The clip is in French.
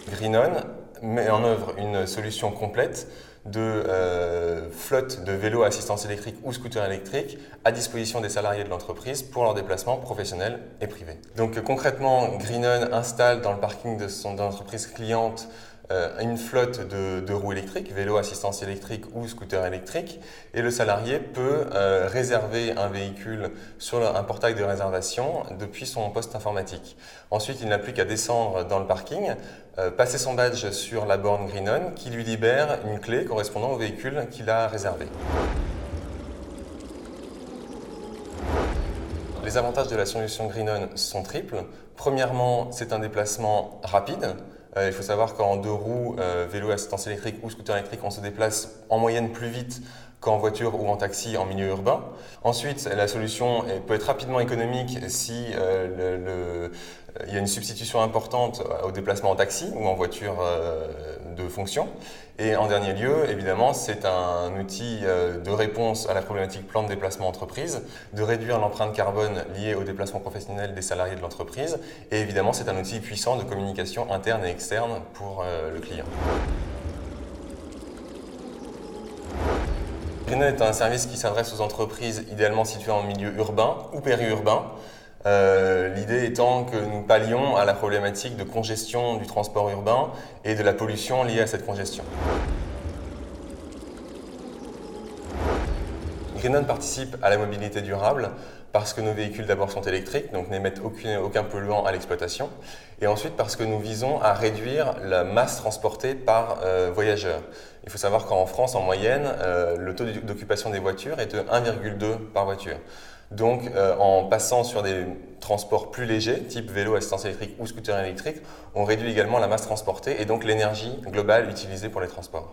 Greenon met en œuvre une solution complète de flotte de vélos à assistance électrique ou scooters électriques à disposition des salariés de l'entreprise pour leurs déplacements professionnels et privés. Donc concrètement, Greenon installe dans le parking de son entreprise cliente une flotte de roues électriques, vélos assistance électrique ou scooter électrique, et le salarié peut réserver un véhicule sur un portail de réservation depuis son poste informatique. Ensuite, il n'a plus qu'à descendre dans le parking, passer son badge sur la borne Greenon qui lui libère une clé correspondant au véhicule qu'il a réservé. Les avantages de la solution Greenon sont triples. Premièrement, c'est un déplacement rapide. Il faut savoir qu'en deux roues, vélo assistance électrique ou scooter électrique, on se déplace en moyenne plus vite qu'en voiture ou en taxi en milieu urbain. Ensuite, la solution peut être rapidement économique si il y a une substitution importante au déplacement en taxi ou en voiture de fonction. Et en dernier lieu, évidemment, c'est un outil de réponse à la problématique plan de déplacement entreprise, de réduire l'empreinte carbone liée au déplacement professionnel des salariés de l'entreprise. Et évidemment, c'est un outil puissant de communication interne et externe pour le client. Greenon est un service qui s'adresse aux entreprises idéalement situées en milieu urbain ou périurbain. L'idée étant que nous pallions à la problématique de congestion du transport urbain et de la pollution liée à cette congestion. Greenon participe à la mobilité durable parce que nos véhicules d'abord sont électriques, donc n'émettent aucun polluant à l'exploitation, et ensuite parce que nous visons à réduire la masse transportée par voyageur. Il faut savoir qu'en France, en moyenne, le taux d'occupation des voitures est de 1,2 par voiture. Donc, en passant sur des transports plus légers, type vélo, assistance électrique ou scooter électrique, on réduit également la masse transportée et donc l'énergie globale utilisée pour les transports.